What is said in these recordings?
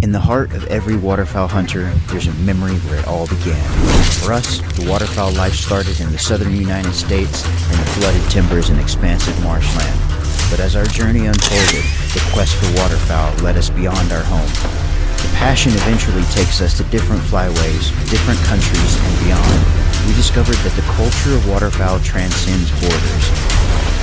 In the heart of every waterfowl hunter, there's a memory where it all began. For us, the waterfowl life started in the southern United States in the flooded timbers and expansive marshland. But as our journey unfolded, the quest for waterfowl led us beyond our home. The passion eventually takes us to different flyways, different countries, and beyond. We discovered that the culture of waterfowl transcends borders.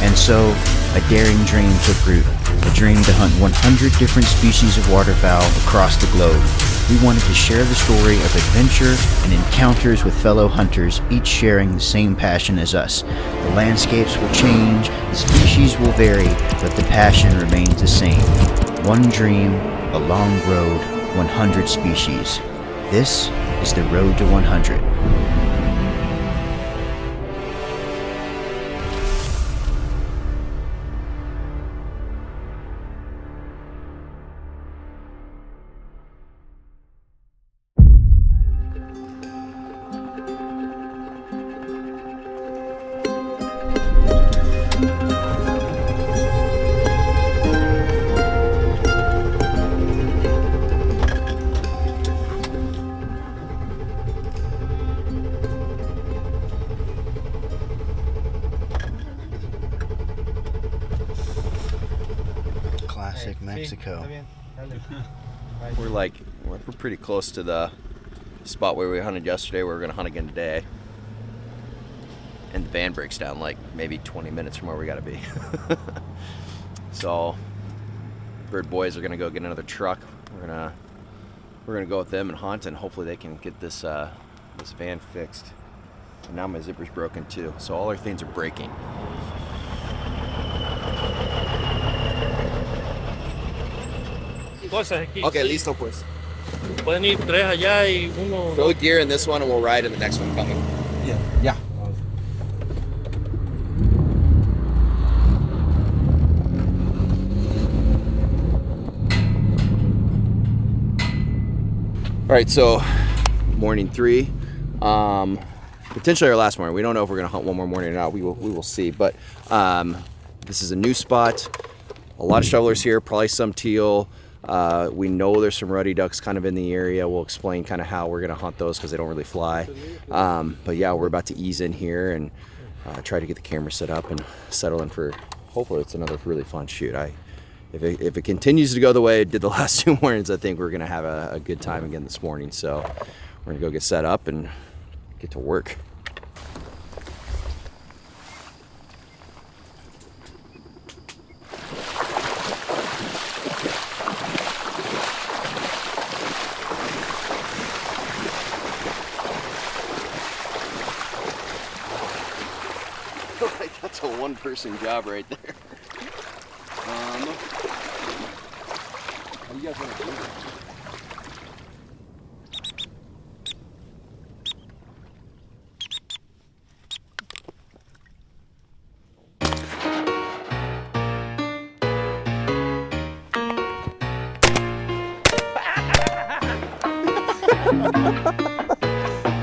And so, a daring dream took root, a dream to hunt 100 different species of waterfowl across the globe. We wanted to share the story of adventure and encounters with fellow hunters, each sharing the same passion as us. The landscapes will change, the species will vary, but the passion remains the same. One dream, a long road, 100 species. This is the road to 100. Classic Mexico. We're pretty close to the spot where we hunted yesterday. We're gonna hunt again today. And the van breaks down like maybe 20 minutes from where we gotta be. So Bird boys are gonna go get another truck. We're gonna go with them and hunt, and hopefully they can get this this van fixed. And now my zipper's broken too, so all our things are breaking. Okay, listo pues. Pueden ir tres allá y uno. Throw the gear in this one and we'll ride in the next one coming. Yeah. Yeah. All right, so morning 3, potentially our last morning. We don't know if we're gonna hunt one more morning or not. We will see. But this is a new spot. A lot of shovelers here, probably some teal. We know there's some ruddy ducks kind of in the area. We'll explain kind of how we're gonna hunt those because they don't really fly. But yeah, we're about to ease in here and try to get the camera set up and settle in for, hopefully it's another really fun shoot. If it continues to go the way it did the last 2 mornings, I think we're gonna have a good time again this morning. So we're gonna go get set up and get to work. That's a one-person job right there. How do you guys want to do that?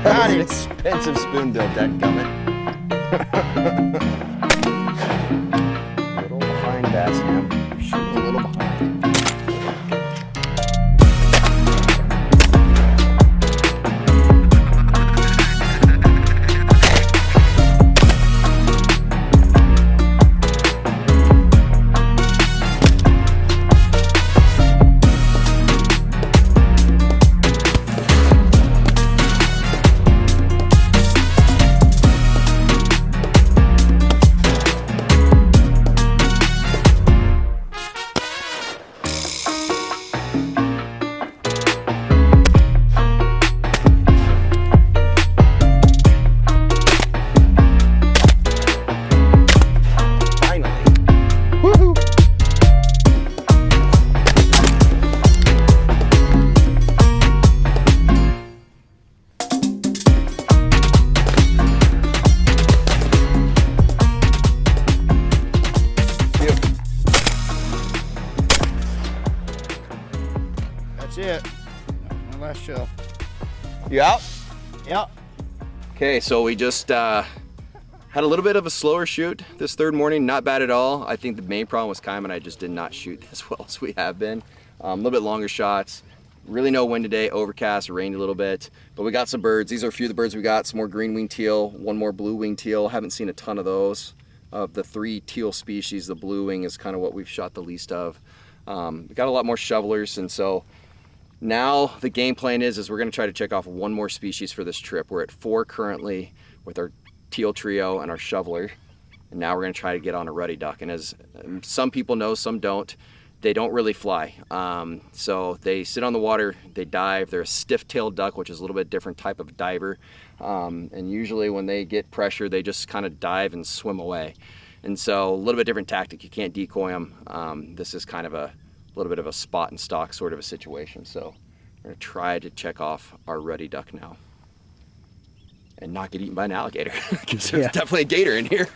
That's an expensive spoonbill deck coming. Little behind bass ham. Shooting a little behind. That's it. That was my last show. You out? Yep. Okay, so we just had a little bit of a slower shoot this third morning. Not bad at all. I think the main problem was Chiam and I just did not shoot as well as we have been. A little bit longer shots. Really no wind today, overcast, rained a little bit, but we got some birds. These are a few of the birds we got. Some more green-winged teal, one more blue-winged teal. Haven't seen a ton of those. Of the 3 teal species, the blue wing is kind of what we've shot the least of. We got a lot more shovelers, and so now the game plan is we're gonna try to check off one more species for this trip. We're at 4 currently with our teal trio and our shoveler, and now we're gonna try to get on a ruddy duck. And as some people know, some don't, they don't really fly. So they sit on the water, they dive. They're a stiff-tailed duck, which is a little bit different type of diver. And usually when they get pressure, they just kind of dive and swim away. And so a little bit different tactic. You can't decoy them. This is kind of a little bit of a spot and stalk sort of a situation. So we're gonna try to check off our ruddy duck now and not get eaten by an alligator, because there's definitely a gator in here.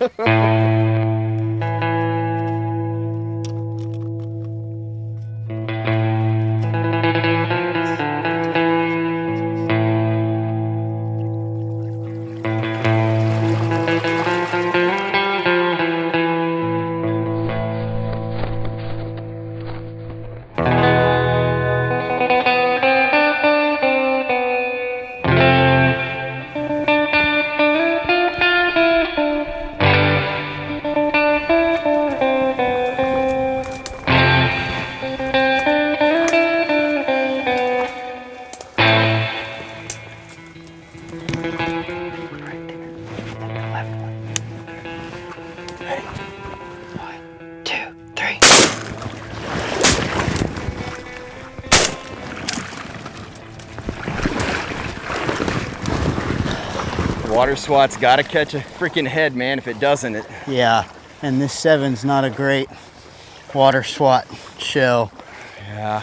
Water swat's gotta catch a freaking head, man. If it doesn't, it... Yeah, and this 7's not a great water swat shell. Yeah,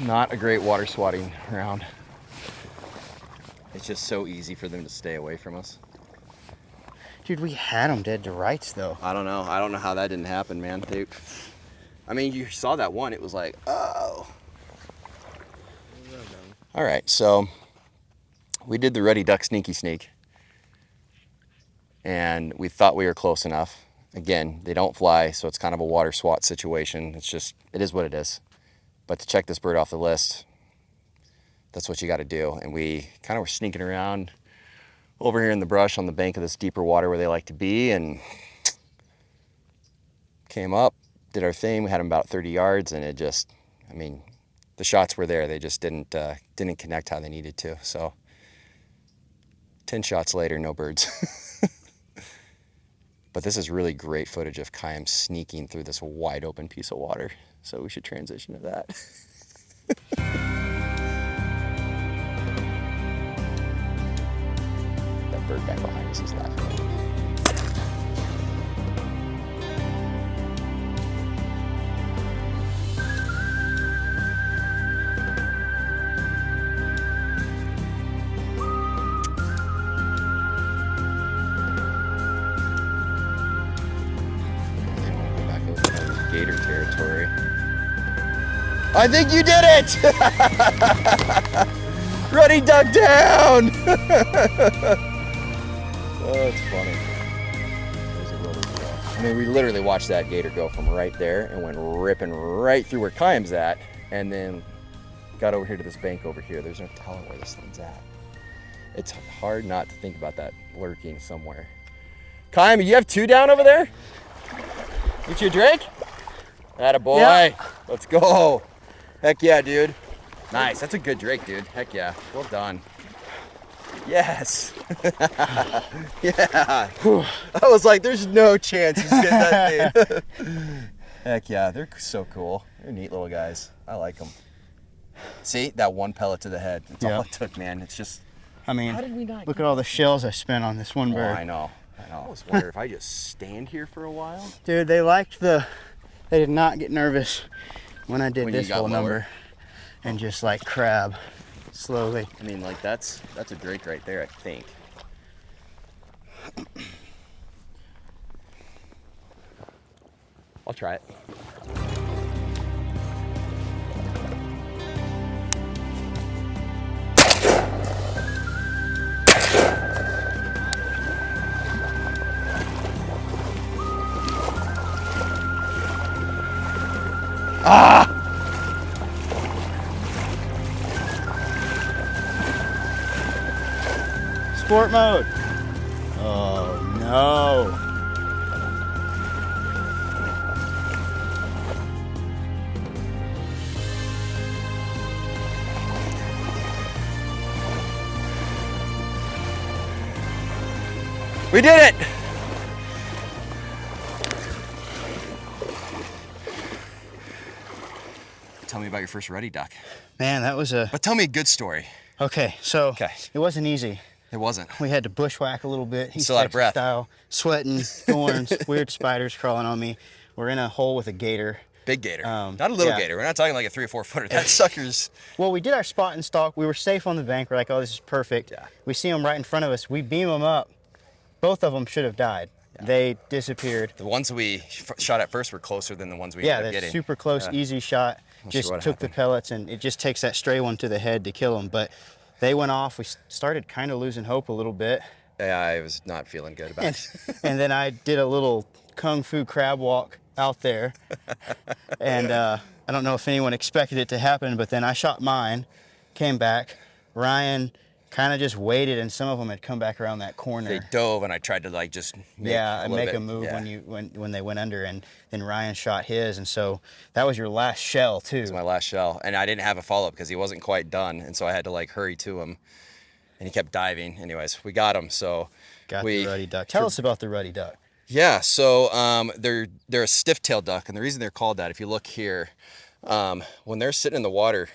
not a great water swatting round. It's just so easy for them to stay away from us. Dude, we had them dead to rights, though. I don't know how that didn't happen, man. I mean, you saw that one, it was like, oh. All right, so we did the ruddy duck sneaky sneak, and we thought we were close enough. Again, they don't fly, so it's kind of a water swat situation. It's just, it is what it is. But to check this bird off the list, that's what you got to do. And we kind of were sneaking around over here in the brush on the bank of this deeper water where they like to be, and came up, did our thing. We had them about 30 yards, and it just, I mean, the shots were there. They just didn't connect how they needed to. So 10 shots later, no birds. But this is really great footage of Chiam sneaking through this wide open piece of water. So we should transition to that. That bird back behind us is laughing. Gator territory. I think you did it! Ruddy duck down! Oh, it's funny. There's a ruddy duck. I mean, we literally watched that gator go from right there and went ripping right through where Chiam's at, and then got over here to this bank over here. There's no telling where this thing's at. It's hard not to think about that lurking somewhere. Chiam, you have 2 down over there? Get you a drink? Atta boy. Yeah. Let's go. Heck yeah, dude. Nice. That's a good drink, dude. Heck yeah. Well done. Yes. Yeah. I was like, there's no chance he's getting that thing. Heck yeah. They're so cool. They're neat little guys. I like them. See, that one pellet to the head. That's all it took, man. It's just, I mean, look at all the shells I spent on this one bird. I know. I was wondering if I just stand here for a while. Dude, they did not get nervous when I did this whole number and just like crab slowly. I mean, like that's a drake right there, I think. I'll try it. Ah! sport mode. Oh no. We did it! Tell me about your first ruddy duck. Man, that was a... But tell me a good story. Okay, so it wasn't easy. It wasn't. We had to bushwhack a little bit. He's still out of breath. Style, sweating, thorns, weird spiders crawling on me. We're in a hole with a gator. Big gator. Not a little gator. We're not talking like a 3 or 4 footer. That sucker's... Well, we did our spot and stalk. We were safe on the bank. We're like, oh, this is perfect. Yeah. We see them right in front of us. We beam them up. Both of them should have died. Yeah. They disappeared. The ones we shot at first were closer than the ones we ended up getting. Yeah, super close, easy shot. Just took the pellets, and it just takes that stray one to the head to kill them. But they went off. We started kind of losing hope a little bit. Yeah, I was not feeling good about it. And then I did a little kung fu crab walk out there. And I don't know if anyone expected it to happen, but then I shot mine, came back. Ryan kind of just waited, and some of them had come back around that corner. They dove, and I tried to like just make a move when they went under, and then Ryan shot his, and so that was your last shell too. It was my last shell, and I didn't have a follow-up because he wasn't quite done, and so I had to like hurry to him, and he kept diving. Anyways, we got him. So the ruddy duck. Tell us about the ruddy duck. Yeah, so they're a stiff-tailed duck, and the reason they're called that, if you look here, when they're sitting in the water,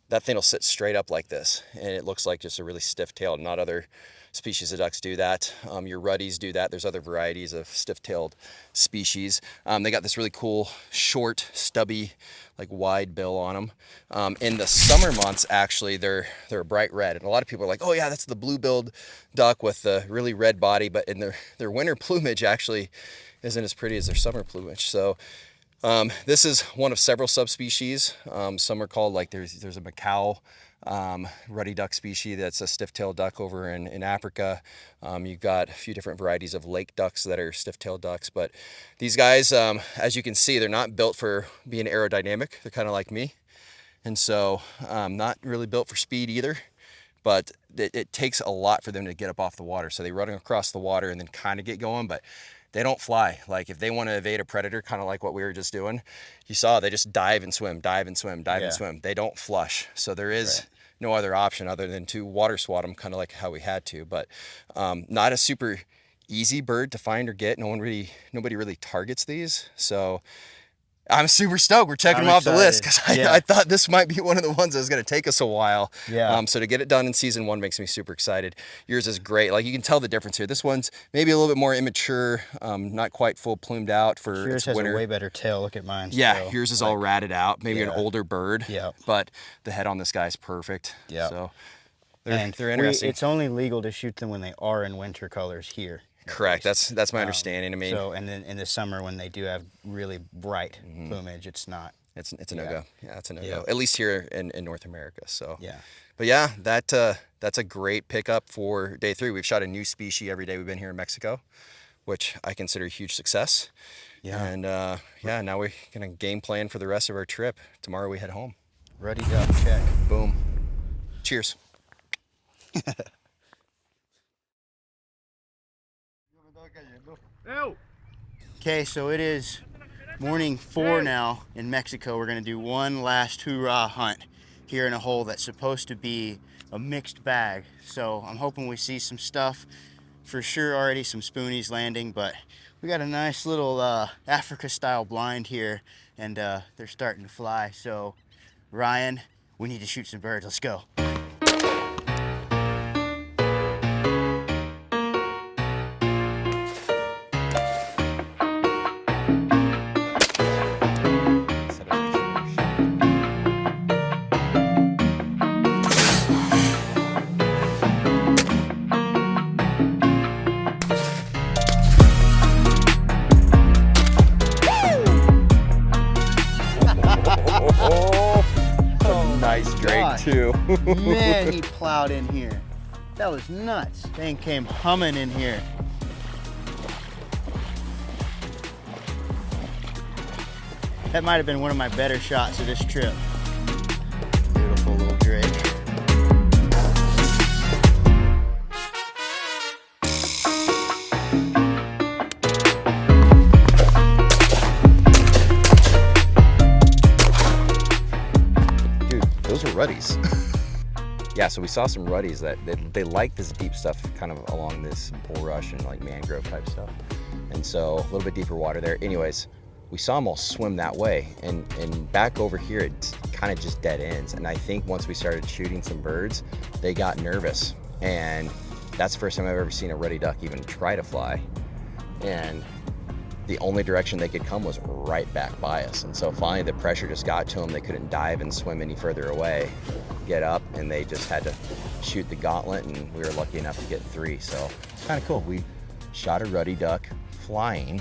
that thing will sit straight up like this, and it looks like just a really stiff-tailed. Not other species of ducks do that. Your ruddies do that. There's other varieties of stiff-tailed species. They got this really cool, short, stubby, like wide bill on them. In the summer months, actually, they're a bright red, and a lot of people are like, "Oh yeah, that's the blue-billed duck with the really red body." But in their winter plumage, actually, isn't as pretty as their summer plumage. So. This is one of several subspecies. Some are called, like there's a Macau ruddy duck species that's a stiff-tailed duck over in Africa. You've got a few different varieties of lake ducks that are stiff-tailed ducks, but these guys, as you can see, they're not built for being aerodynamic. They're kind of like me, and so not really built for speed either. But it takes a lot for them to get up off the water. So they run across the water and then kind of get going, but they don't fly. Like if they want to evade a predator, kind of like what we were just doing, you saw they just dive and swim, dive and swim, dive and swim. They don't flush. So there is no other option other than to water swat them, kind of like how we had to. But not a super easy bird to find or get. Nobody really targets these. So I'm super stoked. We're checking them off the list because I thought this might be one of the ones that was going to take us a while. Yeah. So to get it done in season 1 makes me super excited. Yours is great. Like you can tell the difference here. This one's maybe a little bit more immature, not quite full plumed out for yours has a way better tail. Look at mine. Yeah, yours is all ratted out. Maybe an older bird. Yeah. But the head on this guy is perfect. Yeah. So they're interesting. It's only legal to shoot them when they are in winter colors here. Correct. That's my understanding. I mean, so and then in the summer when they do have really bright plumage, it's not. It's a no-go. Yeah, it's a no-go. At least here in North America. So yeah. But yeah, that's a great pickup for day 3. We've shot a new species every day we've been here in Mexico, which I consider a huge success. Yeah. And now we're gonna game plan for the rest of our trip. Tomorrow we head home. Ruddy duck check. Boom. Cheers. Okay, so it is morning 4 now in Mexico. We're gonna do one last hoorah hunt here in a hole that's supposed to be a mixed bag. So I'm hoping we see some stuff. For sure already some spoonies landing, but we got a nice little Africa style blind here, and they're starting to fly. So Ryan, we need to shoot some birds. Let's go. Too. Man, he plowed in here. That was nuts. Thing came humming in here. That might have been one of my better shots of this trip. Beautiful little drake. Those are ruddies. Yeah, so we saw some ruddies that they like this deep stuff kind of along this bulrush and like mangrove type stuff. And so a little bit deeper water there. Anyways, we saw them all swim that way, and back over here it kind of just dead ends. And I think once we started shooting some birds, they got nervous, and that's the first time I've ever seen a ruddy duck even try to fly. And the only direction they could come was right back by us. And so finally the pressure just got to them. They couldn't dive and swim any further away, get up, and they just had to shoot the gauntlet, and we were lucky enough to get 3. So it's kind of cool. We shot a ruddy duck flying,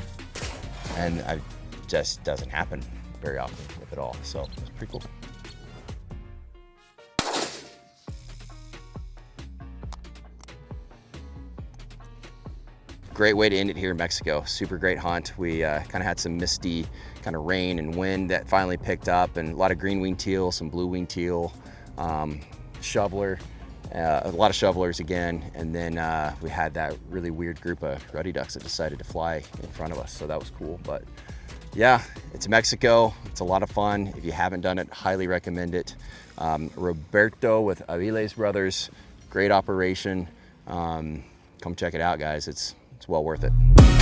and it just doesn't happen very often with it all. So it's pretty cool. Great way to end it here in Mexico. Super great hunt. We kind of had some misty kind of rain and wind that finally picked up, and a lot of green-winged teal, some blue-winged teal, shoveler, a lot of shovelers again, and then we had that really weird group of ruddy ducks that decided to fly in front of us, so that was cool. But yeah, it's Mexico. It's a lot of fun. If you haven't done it, highly recommend it. Roberto with Aviles Brothers, great operation. Come check it out, guys. It's well worth it.